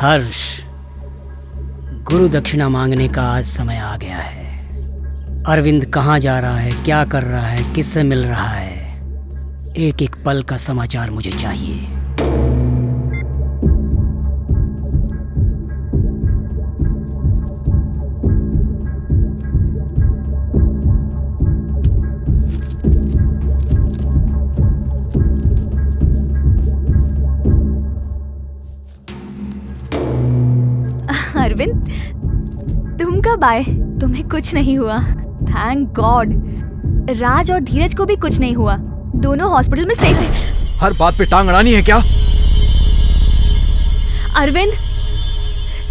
हर्ष, गुरु दक्षिणा मांगने का आज समय आ गया है। अरविंद कहाँ जा रहा है, क्या कर रहा है, किससे मिल रहा है, एक एक पल का समाचार मुझे चाहिए। अरविंद, तुम कब आए? तुम्हें कुछ नहीं हुआ? Thank God. राज और धीरज को भी कुछ नहीं हुआ, दोनों हॉस्पिटल में सेफ हैं। हर बात पे टांग अड़ानी है क्या? अरविंद,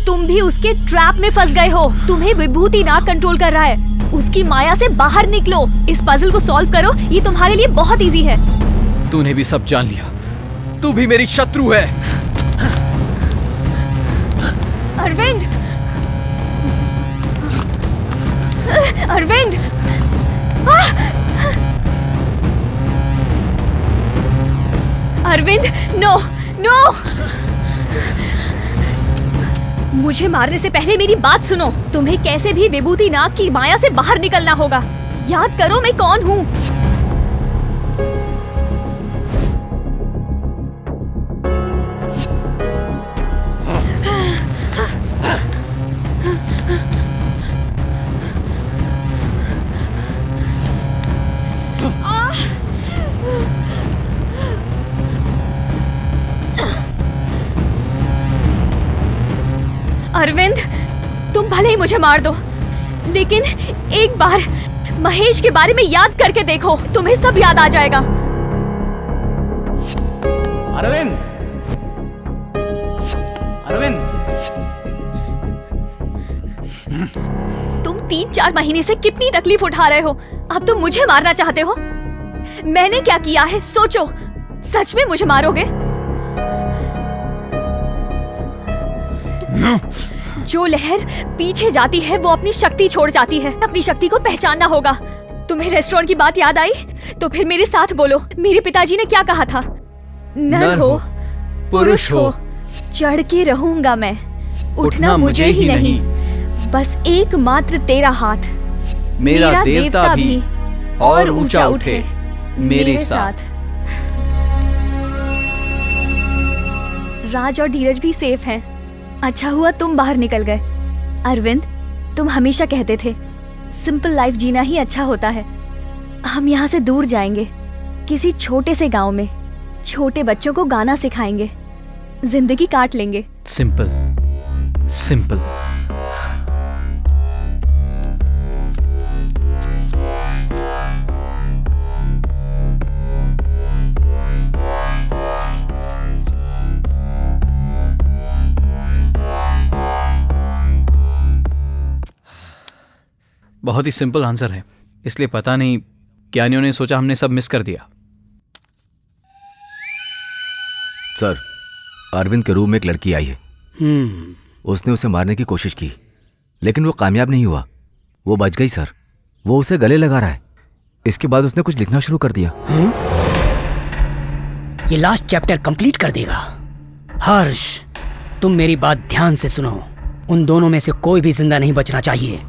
तुम भी उसके ट्रैप में फंस गए हो। तुम्हें विभूति नाग कंट्रोल कर रहा है। उसकी माया से बाहर निकलो, इस पजल को सॉल्व करो, ये तुम्हारे लिए बहुत इजी है। तूने भी सब जान लिया, तू भी मेरी शत्रु है। अरविंद, अरविंद, अरविंद, नो नो, मुझे मारने से पहले मेरी बात सुनो। तुम्हें कैसे भी विभूति नाग की माया से बाहर निकलना होगा। याद करो मैं कौन हूँ। अरविंद, तुम भले ही मुझे मार दो, लेकिन एक बार महेश के बारे में याद करके देखो, तुम्हें सब याद आ जाएगा। अरविंद, अरविंद, तुम 3-4 महीने से कितनी तकलीफ उठा रहे हो, अब तुम मुझे मारना चाहते हो? मैंने क्या किया है सोचो, सच में मुझे मारोगे? जो लहर पीछे जाती है वो अपनी शक्ति छोड़ जाती है। अपनी शक्ति को पहचानना होगा। तुम्हें रेस्टोरेंट की बात याद आई? तो फिर मेरे साथ बोलो। मेरे पिताजी ने क्या कहा था? नर हो, पुरुष हो, चढ़ के रहूंगा मैं, उठना मुझे ही नहीं, बस एकमात्र तेरा हाथ, मेरा देवता भी और ऊंचा उठे मेरे साथ। राज और धीरज भी सेफ हैं। अच्छा हुआ तुम बाहर निकल गए। अरविंद, तुम हमेशा कहते थे सिंपल लाइफ जीना ही अच्छा होता है। हम यहाँ से दूर जाएंगे, किसी छोटे से गांव में छोटे बच्चों को गाना सिखाएंगे, जिंदगी काट लेंगे। Simple simple. बहुत ही सिंपल आंसर है, इसलिए पता नहीं ज्ञानियों ने सोचा हमने सब मिस कर दिया। सर, अरविंद के रूम में एक लड़की आई है। उसने उसे मारने की कोशिश की, लेकिन वो कामयाब नहीं हुआ। वो बच गई सर। वो उसे गले लगा रहा है। इसके बाद उसने कुछ लिखना शुरू कर दिया। ये लास्ट चैप्टर कंप्लीट कर देगा। हर्ष, तुम मेरी बात ध्यान से सुनो। उन दोनों में से कोई भी जिंदा नहीं बचना चाहिए।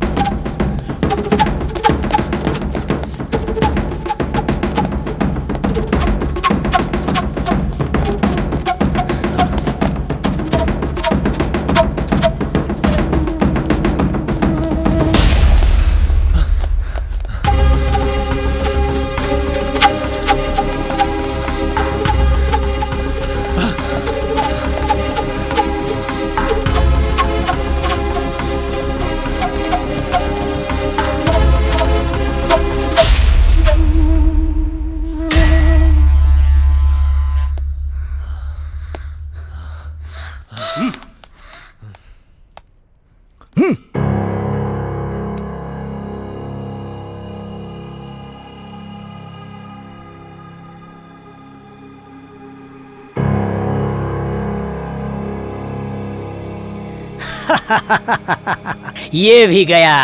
ये भी गया।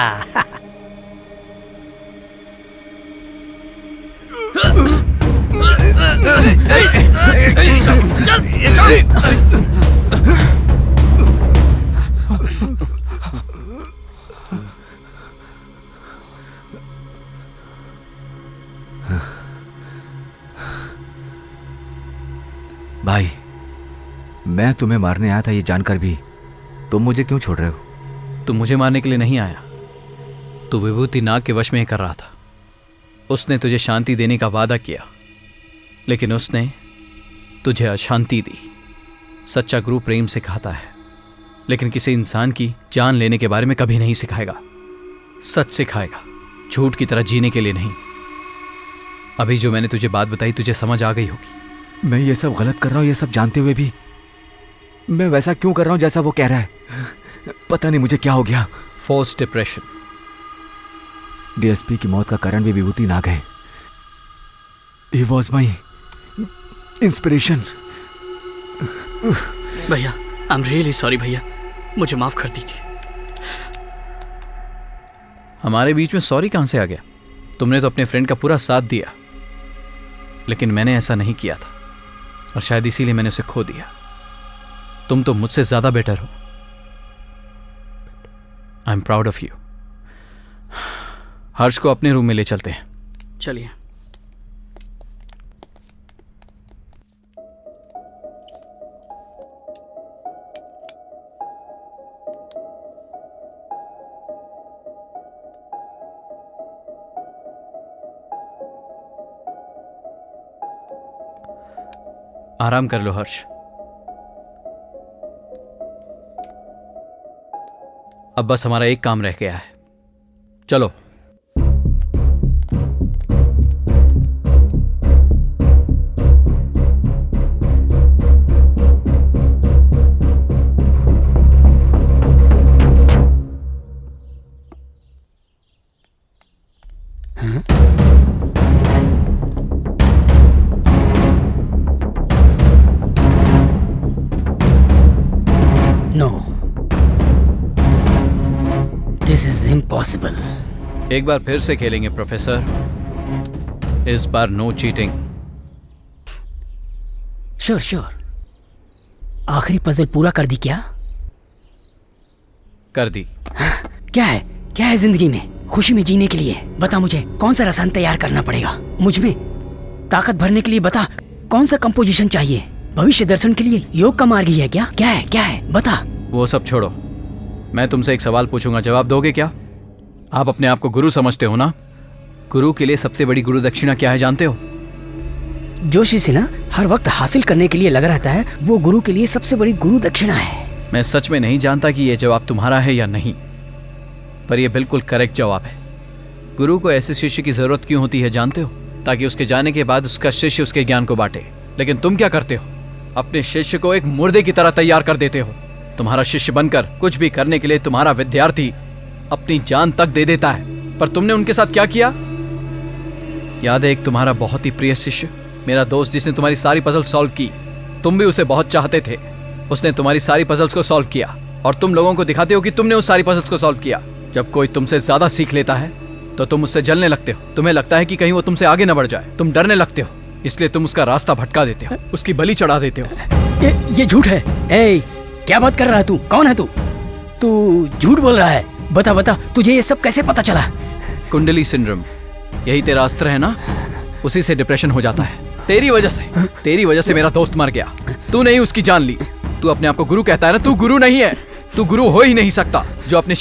भाई, मैं तुम्हें मारने आया था ये जानकर भी तुम मुझे क्यों छोड़ रहे हो? तू मुझे मारने के लिए नहीं आया। तू विभूति नाग के वश में ही कर रहा था। उसने तुझे शांति देने का वादा किया, लेकिन उसने तुझे अशांति दी। सच्चा गुरु प्रेम सिखाता है, लेकिन किसी इंसान की जान लेने के बारे में कभी नहीं सिखाएगा। सच सिखाएगा, झूठ की तरह जीने के लिए नहीं। अभी जो मैंने तुझे बात बताई तुझे समझ आ गई होगी। मैं ये सब गलत कर रहा हूँ, ये सब जानते हुए भी मैं वैसा क्यों कर रहा हूँ जैसा वो कह रहा है? पता नहीं मुझे क्या हो गया। Force depression. डीएसपी की मौत का कारण भी विभूति नाग है। He was my inspiration. भैया, आई एम रियली सॉरी भैया, मुझे माफ कर दीजिए। हमारे बीच में सॉरी कहां से आ गया? तुमने तो अपने फ्रेंड का पूरा साथ दिया, लेकिन मैंने ऐसा नहीं किया था, और शायद इसीलिए मैंने उसे खो दिया। तुम तो मुझसे ज्यादा बेटर हो। I am proud of you. Harsh को अपने रूम में ले चलते हैं। चलिए। आराम कर लो हर्ष। अब बस हमारा एक काम रह गया है। चलो। No, this is impossible. एक बार फिर से खेलेंगे प्रोफेसर। इस बार नो चीटिंग। Sure sure. आखिरी पजल पूरा कर दी क्या? कर दी। क्या है जिंदगी में खुशी में जीने के लिए? बता मुझे, कौन सा रसायन तैयार करना पड़ेगा मुझ में ताकत भरने के लिए? बता, कौन सा कंपोजिशन चाहिए? भविष्य दर्शन के लिए योग का मार्ग ही है क्या? क्या है बता। वो सब छोड़ो, मैं तुमसे एक सवाल पूछूंगा, जवाब दोगे क्या? आप अपने आप को गुरु समझते हो ना? गुरु के लिए सबसे बड़ी गुरु दक्षिणा क्या है जानते हो? जो शिष्य ना हर वक्त हासिल करने के लिए लगा रहता है, वो गुरु के लिए सबसे बड़ी गुरु दक्षिणा है। मैं सच में नहीं जानता कि यह जवाब तुम्हारा है या नहीं, पर यह बिल्कुल करेक्ट जवाब है। गुरु को ऐसे शिष्य की जरूरत क्यों होती है जानते हो? ताकि उसके जाने के बाद उसका शिष्य उसके ज्ञान को बांटे। लेकिन तुम क्या करते हो? अपने शिष्य को एक मुर्दे की तरह तैयार कर देते हो। तुम्हारा शिष्य बनकर कुछ भी करने के लिए तुम्हारा विद्यार्थी अपनी जान तक दे देता है, पर तुमने उनके साथ क्या किया? याद है एक तुम्हारा बहुत ही प्रिय शिष्य, मेरा दोस्त, जिसने तुम्हारी सारी पजल सॉल्व की। तुम भी उसे बहुत चाहते थे। उसने तुम्हारी सारी पजल्स को सॉल्व किया, और तुम लोगों को दिखाते हो कि तुमने उस सारी पजल्स को सॉल्व किया। जब कोई तुमसे ज्यादा सीख लेता है तो तुम उससे जलने लगते हो। तुम्हें लगता है कि कहीं वो तुमसे आगे न बढ़ जाए। तुम डरने लगते हो, इसलिए तुम उसका रास्ता भटका देते हो, उसकी बलि चढ़ा देते हो। ये झूठ है। ए, क्या बात कर रहा है तू? कौन है तू? तू झूठ बोल रहा है। बता, तुझे ये सब कैसे पता चला? कुंडली सिंड्रोम, यही तेरा अस्त्र है ना? उसी से डिप्रेशन हो जाता है। तेरी वजह से मेरा दोस्त मर गया। तू नहीं उसकी जान ली। तू अपने आप को गुरु कहता है ना, तू गुरु नहीं है। तू गुरु हो ही नहीं सकता। जो अपने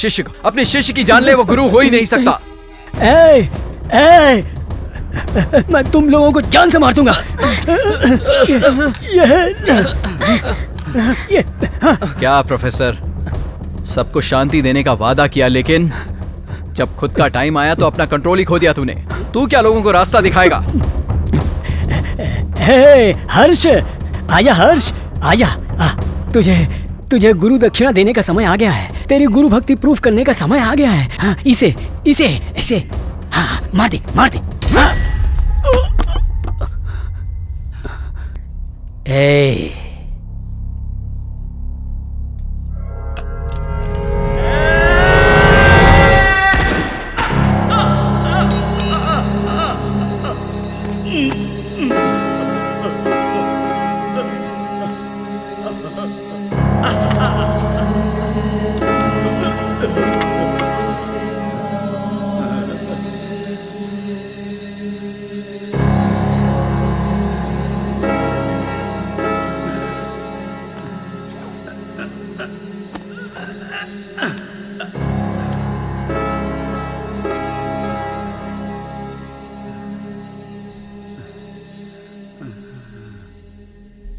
शिष्य की जान ले वो गुरु हो ही नहीं सकता। मैं तुम लोगों को जान से मार दूंगा। क्या प्रोफेसर, सबको शांति देने का वादा किया, लेकिन जब खुद का टाइम आया तो अपना कंट्रोल ही खो दिया तूने। तू क्या लोगों को रास्ता दिखाएगा? हर्ष, आजा हर्ष, आजा। तुझे गुरु दक्षिणा देने का समय आ गया है। तेरी गुरु भक्ति प्रूफ करने का समय आ गया है। हाँ, इसे हाँ, मार दे। हाँ।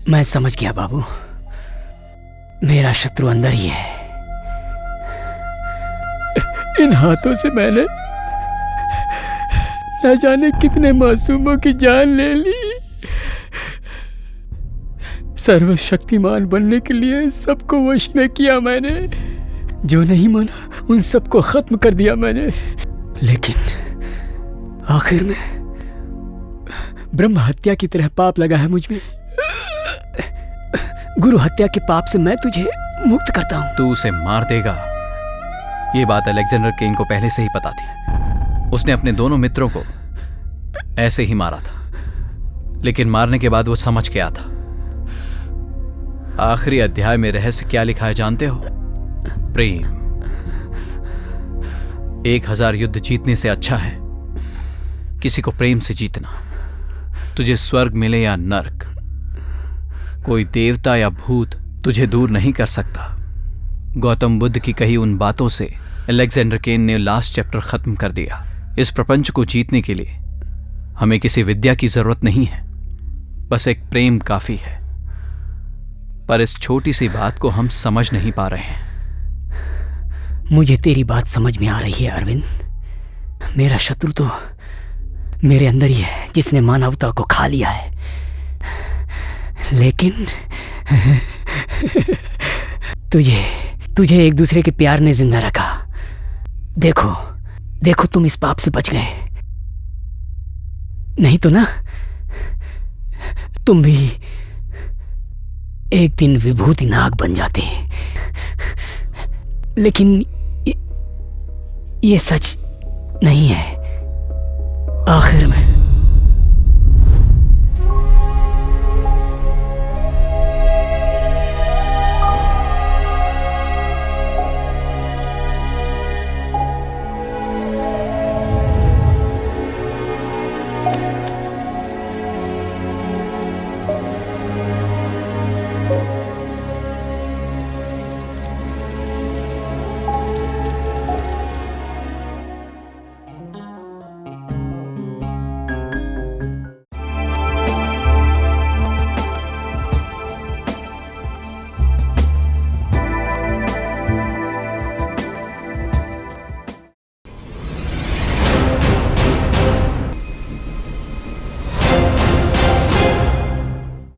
मैं समझ गया बाबू, मेरा शत्रु अंदर ही है। इन हाथों से मैंने न जाने कितने मासूमों की जान ले ली। सर्वशक्तिमान बनने के लिए सबको वश में किया मैंने, जो नहीं माना उन सबको खत्म कर दिया मैंने। लेकिन आखिर में ब्रह्म हत्या की तरह पाप लगा है मुझ में। गुरु हत्या के पाप से मैं तुझे मुक्त करता हूं। तू उसे मार देगा, ये बात अलेक्जेंडर केन को पहले से ही पता थी। उसने अपने दोनों मित्रों को ऐसे ही मारा था, लेकिन मारने के बाद वो समझ गया था। आखिरी अध्याय में रहस्य क्या लिखा है जानते हो? प्रेम। 1000 युद्ध जीतने से अच्छा है किसी को प्रेम से जीतना। तुझे स्वर्ग मिले या नर्क, कोई देवता या भूत तुझे दूर नहीं कर सकता। गौतम बुद्ध की कही उन बातों से अलेक्जेंडर केन ने लास्ट चैप्टर खत्म कर दिया। इस प्रपंच को जीतने के लिए हमें किसी विद्या की जरूरत नहीं है, बस एक प्रेम काफी है। पर इस छोटी सी बात को हम समझ नहीं पा रहे हैं। मुझे तेरी बात समझ में आ रही है अरविंद। मेरा शत्रु तो मेरे अंदर ही है, जिसने मानवता को खा लिया है। लेकिन तुझे एक दूसरे के प्यार ने जिंदा रखा। देखो तुम इस पाप से बच गए, नहीं तो ना तुम भी एक दिन विभूति नाग बन जाते। लेकिन ये सच नहीं है। आखिर में